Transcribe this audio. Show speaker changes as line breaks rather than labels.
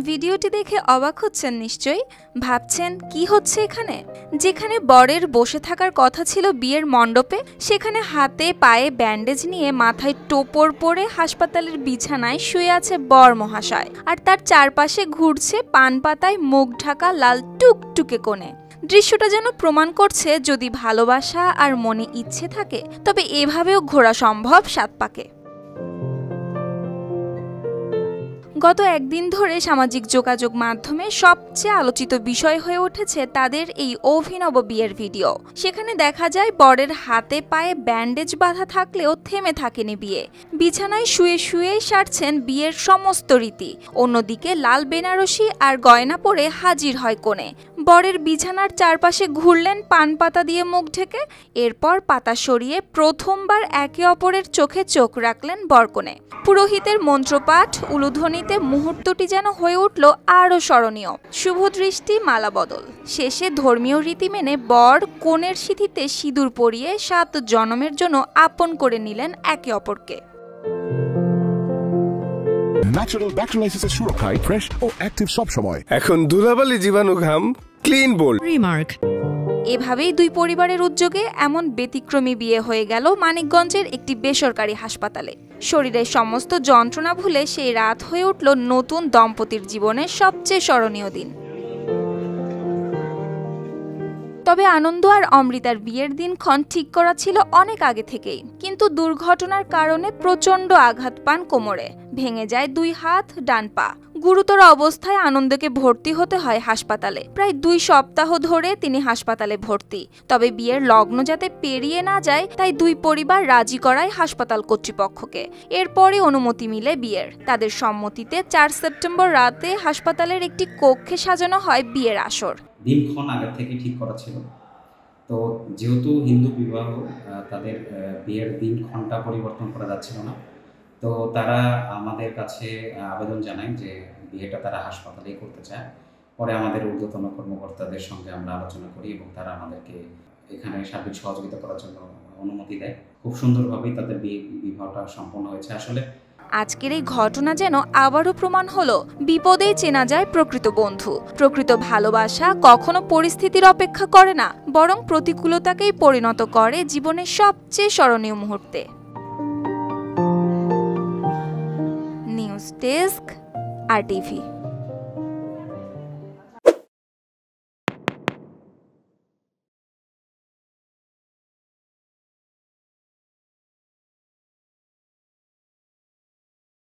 ভিডিওটি দেখে অবাক হচ্ছেন নিশ্চয়ই, ভাবছেন কি হচ্ছে এখানে। যেখানে বরের বসে থাকার কথা ছিল বিয়ের মণ্ডপে, সেখানে হাতে পায়ে ব্যান্ডেজ নিয়ে মাথায় টোপর পরে হাসপাতালের বিছানায় শুয়ে আছে বর মহাশয়, আর তার চারপাশে ঘুরছে পান পাতায় মুখ ঢাকা লাল টুকটুকে কোণে। দৃশ্যটা যেন প্রমাণ করছে যদি ভালোবাসা আর মনে ইচ্ছে থাকে তবে এভাবেও ঘোরা সম্ভব সাত পাকে। গত একদিন ধরে সামাজিক যোগাযোগ মাধ্যমে সবচেয়ে আলোচিত বিষয় হয়ে উঠেছে তাদের এই অভিনব বিয়ের ভিডিও। সেখানে দেখা যায় বরের হাতে পায়ে ব্যান্ডেজ বাঁধা থাকলেও থেমে থাকেনি বিয়ে। বিছানায় শুয়ে শুয়েই সারছেন বিয়ের সমস্ত রীতি। অন্যদিকে লাল বেনারসি আর গয়না পরে হাজির হয় কনে। বরের বিছানার চারপাশে ঘুরলেন পান পাতা দিয়ে মুখ ঢেকে। এরপর পাতা সরিয়ে প্রথমবার একে অপরের চোখে চোখ রাখলেন বরকনে। পুরোহিতের মন্ত্রপাঠ উলুধ্বনিতে মুহূর্তটি যেন হয়ে উঠল আরও স্মরণীয়। শুভ দৃষ্টি মালা বদল শেষে ধর্মীয় রীতি মেনে বর কনের সিঁথিতে সিঁদুর পরিয়ে 7 জনমের জন্য আপন করে নিলেন একে অপরকে।
ন্যাচারাল ব্যাকটেরিয়ালাইসিসের সুরক্ষায় ফ্রেশ ও অ্যাক্টিভ সব সময়।
এখন ধুলাবালি জীবাণু ঘাম ক্লিন বোল্ড
রিমার্ক। এভাবেই দুই পরিবারের উদ্যোগে এমন ব্যতিক্রমী বিয়ে হয়ে গেল মানিকগঞ্জের একটি বেসরকারি হাসপাতালে। শরীরের সমস্ত যন্ত্রণা ভুলে সেই রাত হয়ে উঠল নতুন দম্পতির জীবনের সবচেয়ে স্মরণীয় দিন। তবে আনন্দ আর অমৃতার বিয়ের দিনক্ষণ ঠিক করা ছিল অনেক আগে থেকেই, কিন্তু দুর্ঘটনার কারণে প্রচণ্ড আঘাত পান কোমরে, ভেঙে যায় 2 হাত ডান পা। গুরুতর অবস্থায় আনন্দকে ভর্তি হতে হয় হাসপাতালে। প্রায় 2 সপ্তাহ ধরে তিনি হাসপাতালে ভর্তি। তবে বিয়ের লগ্ন যাতে পেরিয়ে না যায় তাই দুই পরিবার রাজি করায় হাসপাতাল কর্তৃপক্ষকে। এরপরে অনুমতি মিলে বিয়ের। তাদের সম্মতিতে 4 সেপ্টেম্বর রাতে হাসপাতালের একটি কক্ষে সাজানো হয় বিয়ের আসর।
দিনক্ষণ আগে থেকে ঠিক করা ছিল, তো যেহেতু হিন্দু বিবাহ তাদের বিয়ের দিনক্ষণটা পরিবর্তন করা যাচ্ছিল না, তো তারা আমাদের কাছে আবেদন জানায় যে বিয়েটা তারা হাসপাতালেই করতে চায়। পরে আমাদের ঊর্ধ্বতন কর্মকর্তাদের সঙ্গে আমরা আলোচনা করি এবং তারা আমাদেরকে এখানে সার্বিক সহযোগিতা করার জন্য অনুমতি দেয়। খুব সুন্দরভাবেই তাদের বিবাহটা সম্পন্ন হয়েছে। আসলে
আজকের এই ঘটনা যেন আবারও প্রমাণ হলো বিপদেই চেনা যায় প্রকৃত বন্ধু। প্রকৃত ভালোবাসা কখনো পরিস্থিতির অপেক্ষা করে না, বরং প্রতিকূলতাকেই পরিণত করে জীবনের সবচেয়ে স্মরণীয় মুহূর্তে। News desk, RTV।